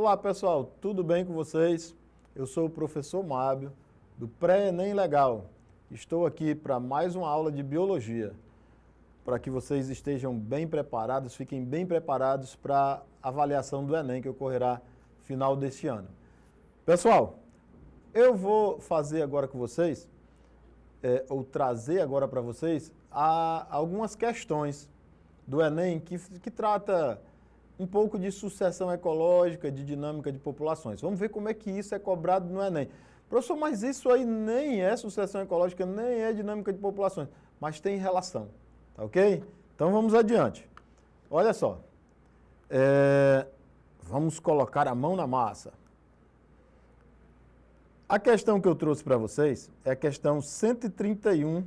Olá pessoal, tudo bem com vocês? Eu sou o professor Mábio, do Pré-ENEM Legal. Estou aqui para mais uma aula de Biologia, para que vocês estejam bem preparados, fiquem bem preparados para a avaliação do Enem que ocorrerá no final deste ano. Pessoal, eu vou fazer agora com vocês, ou trazer agora para vocês, algumas questões do Enem que trata um pouco de sucessão ecológica, de dinâmica de populações. Vamos ver como é que isso é cobrado no Enem. Professor, mas isso aí nem é sucessão ecológica, nem é dinâmica de populações, mas tem relação, tá ok? Então vamos adiante. Olha só, vamos colocar a mão na massa. A questão que eu trouxe para vocês é a questão 131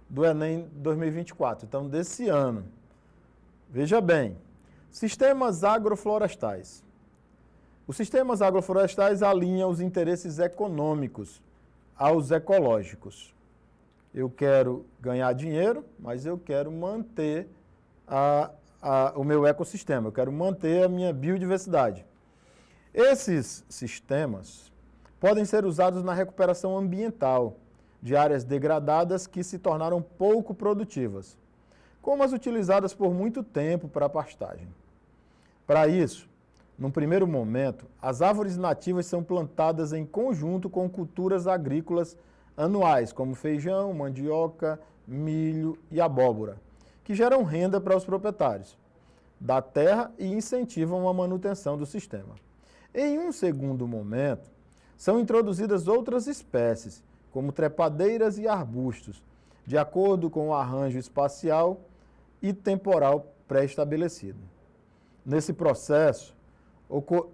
do Enem 2024, então desse ano. Veja bem. Sistemas agroflorestais. Os sistemas agroflorestais alinham os interesses econômicos aos ecológicos. Eu quero ganhar dinheiro, mas eu quero manter o meu ecossistema, eu quero manter a minha biodiversidade. Esses sistemas podem ser usados na recuperação ambiental de áreas degradadas que se tornaram pouco produtivas, como as utilizadas por muito tempo para pastagem. Para isso, num primeiro momento, as árvores nativas são plantadas em conjunto com culturas agrícolas anuais, como feijão, mandioca, milho e abóbora, que geram renda para os proprietários da terra e incentivam a manutenção do sistema. Em um segundo momento, são introduzidas outras espécies, como trepadeiras e arbustos, de acordo com o arranjo espacial e temporal pré-estabelecido. Nesse processo,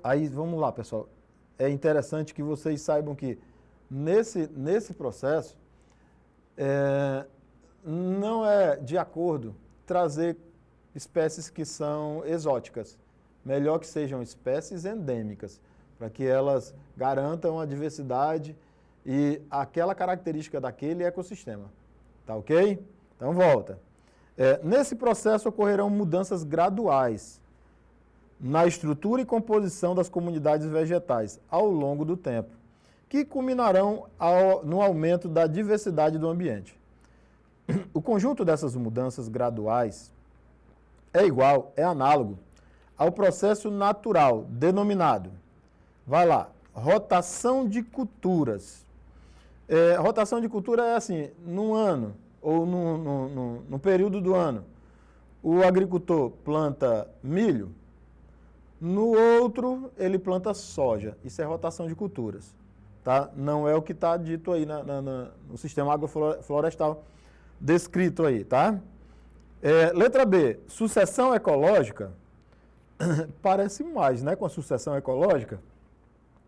aí vamos lá pessoal, é interessante que vocês saibam que nesse processo não é de acordo trazer espécies que são exóticas, melhor que sejam espécies endêmicas, para que elas garantam a diversidade e aquela característica daquele ecossistema, tá ok? Então volta. Nesse processo ocorrerão mudanças graduais na estrutura e composição das comunidades vegetais ao longo do tempo, que culminarão no aumento da diversidade do ambiente. O conjunto dessas mudanças graduais é análogo ao processo natural denominado, vai lá, rotação de culturas. Rotação de cultura é assim, num ano ou no período do ano, o agricultor planta milho, no outro, ele planta soja. Isso é rotação de culturas. Tá? Não é o que está dito aí no sistema agroflorestal descrito aí. Tá? Letra B, sucessão ecológica. Parece mais, né, com a sucessão ecológica.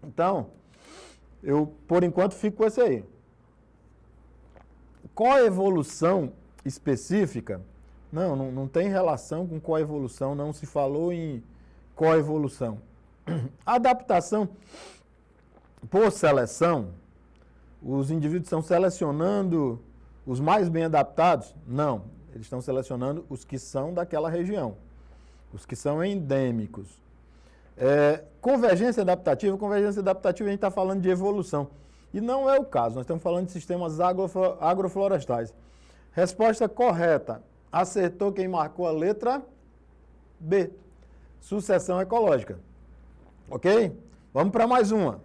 Então, eu, por enquanto, fico com esse aí. Coevolução específica? Não tem relação com coevolução, não se falou em coevolução. Adaptação por seleção, os indivíduos estão selecionando os mais bem adaptados? Não, eles estão selecionando os que são daquela região, os que são endêmicos. Convergência adaptativa a gente está falando de evolução. E não é o caso, nós estamos falando de sistemas agroflorestais. Resposta correta, acertou quem marcou a letra B. Sucessão ecológica. Ok? Vamos para mais uma.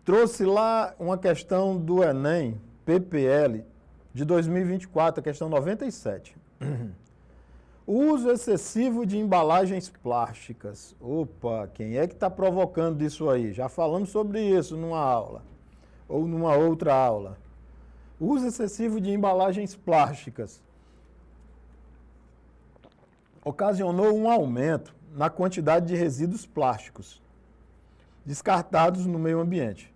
Trouxe lá uma questão do Enem, PPL, de 2024, a questão 97. O uso excessivo de embalagens plásticas. Opa, quem é que está provocando isso aí? Já falamos sobre isso numa aula, ou numa outra aula. O uso excessivo de embalagens plásticas ocasionou um aumento na quantidade de resíduos plásticos descartados no meio ambiente.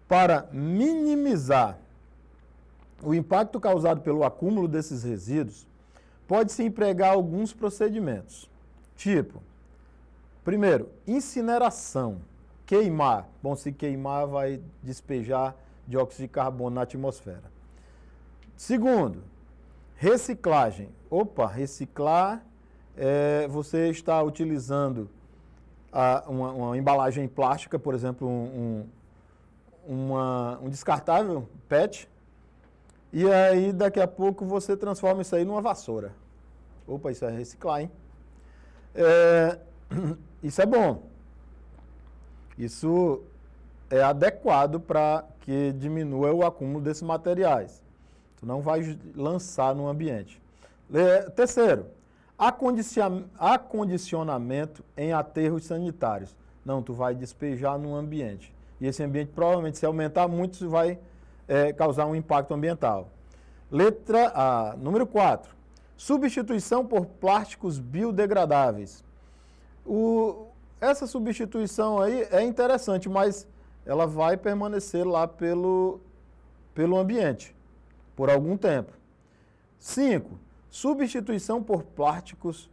Para minimizar o impacto causado pelo acúmulo desses resíduos, pode-se empregar alguns procedimentos, tipo, primeiro, incineração, queimar. Bom, se queimar vai despejar dióxido de carbono na atmosfera. Segundo, reciclagem. Opa, reciclar, você está utilizando uma embalagem plástica, por exemplo, um descartável PET, e aí daqui a pouco você transforma isso aí numa vassoura. Opa, isso é reciclar, hein? Isso é bom. Isso é adequado para que diminua o acúmulo desses materiais. Tu não vai lançar no ambiente. Terceiro, acondicionamento em aterros sanitários. Não, tu vai despejar no ambiente. E esse ambiente, provavelmente, se aumentar muito, isso vai causar um impacto ambiental. Número 4. Substituição por plásticos biodegradáveis. Essa substituição aí é interessante, mas ela vai permanecer lá pelo ambiente por algum tempo. 5. Substituição por plásticos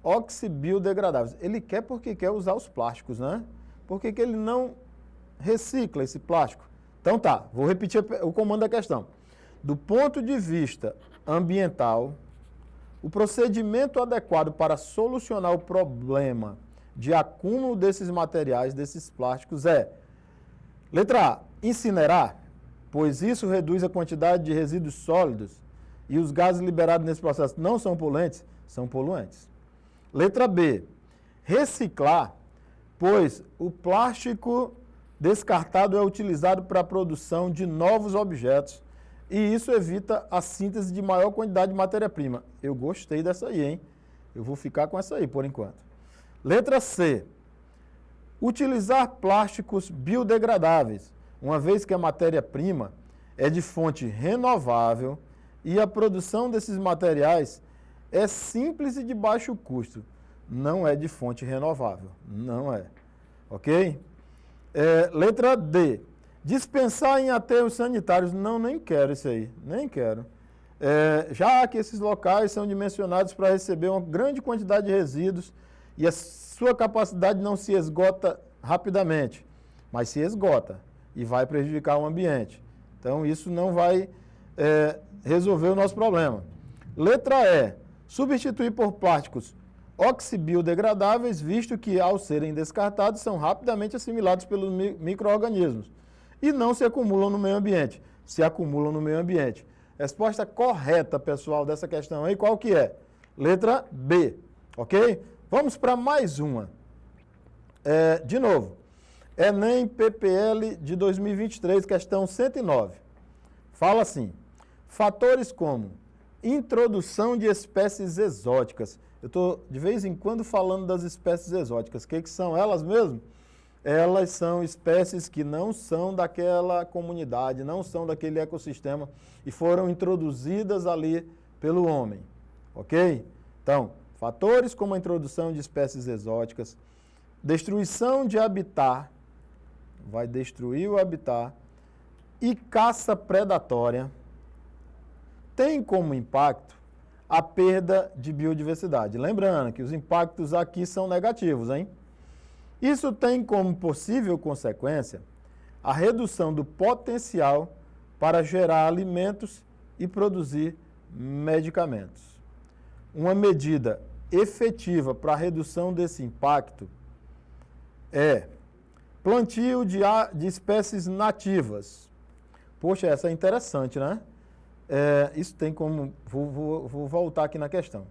oxibiodegradáveis. Ele quer porque quer usar os plásticos, né? Por que ele não recicla esse plástico? Então tá, vou repetir o comando da questão. Do ponto de vista ambiental, o procedimento adequado para solucionar o problema de acúmulo desses materiais, desses plásticos é: letra A, incinerar, pois isso reduz a quantidade de resíduos sólidos e os gases liberados nesse processo não são poluentes? São poluentes. Letra B, reciclar, pois o plástico descartado é utilizado para a produção de novos objetos e isso evita a síntese de maior quantidade de matéria-prima. Eu gostei dessa aí, hein? Eu vou ficar com essa aí por enquanto. Letra C, utilizar plásticos biodegradáveis, uma vez que a matéria-prima é de fonte renovável e a produção desses materiais é simples e de baixo custo. Não é de fonte renovável, não é. Ok? Letra D, dispensar em aterros sanitários. Não, nem quero isso aí, nem quero. Já que esses locais são dimensionados para receber uma grande quantidade de resíduos e a sua capacidade não se esgota rapidamente, mas se esgota e vai prejudicar o ambiente. Então, isso não vai resolver o nosso problema. Letra E, substituir por plásticos oxibiodegradáveis, visto que, ao serem descartados, são rapidamente assimilados pelos micro-organismos e não se acumulam no meio ambiente. Se acumulam no meio ambiente. Resposta correta, pessoal, dessa questão aí, qual que é? Letra B, ok? Vamos para mais uma. De novo, Enem PPL de 2023, questão 109. Fala assim: fatores como introdução de espécies exóticas. Eu estou, de vez em quando, falando das espécies exóticas. O que são elas mesmo? Elas são espécies que não são daquela comunidade, não são daquele ecossistema e foram introduzidas ali pelo homem. Ok? Então, fatores como a introdução de espécies exóticas, destruição de habitat, vai destruir o habitat, e caça predatória, tem como impacto a perda de biodiversidade. Lembrando que os impactos aqui são negativos, hein? Isso tem como possível consequência a redução do potencial para gerar alimentos e produzir medicamentos. Uma medida efetiva para a redução desse impacto é plantio de espécies nativas. Poxa, essa é interessante, né? Isso tem como... Vou voltar aqui na questão.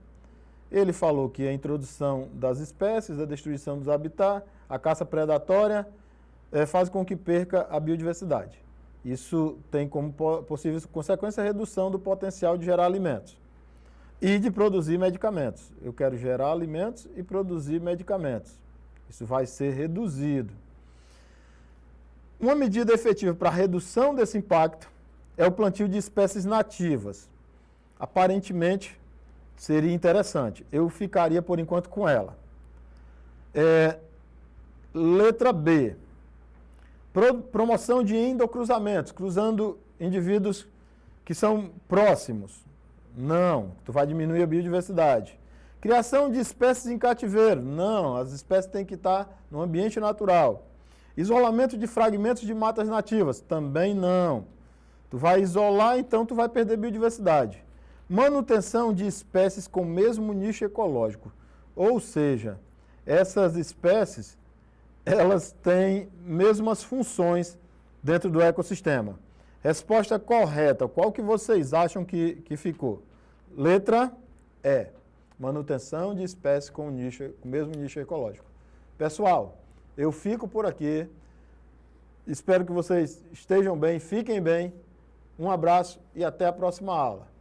Ele falou que a introdução das espécies, a destruição dos habitats, a caça predatória faz com que perca a biodiversidade. Isso tem como possível consequência a redução do potencial de gerar alimentos e de produzir medicamentos. Eu quero gerar alimentos e produzir medicamentos. Isso vai ser reduzido. Uma medida efetiva para a redução desse impacto é o plantio de espécies nativas. Aparentemente, seria interessante. Eu ficaria, por enquanto, com ela. Letra B. Promoção de endocruzamentos, cruzando indivíduos que são próximos. Não, tu vai diminuir a biodiversidade. Criação de espécies em cativeiro. Não, as espécies têm que estar no ambiente natural. Isolamento de fragmentos de matas nativas. Também não. Tu vai isolar, então tu vai perder biodiversidade. Manutenção de espécies com o mesmo nicho ecológico. Ou seja, essas espécies elas têm mesmas funções dentro do ecossistema. Resposta correta, qual que vocês acham que ficou? Letra E, manutenção de espécies com o mesmo nicho ecológico. Pessoal, eu fico por aqui, espero que vocês estejam bem, fiquem bem, um abraço e até a próxima aula.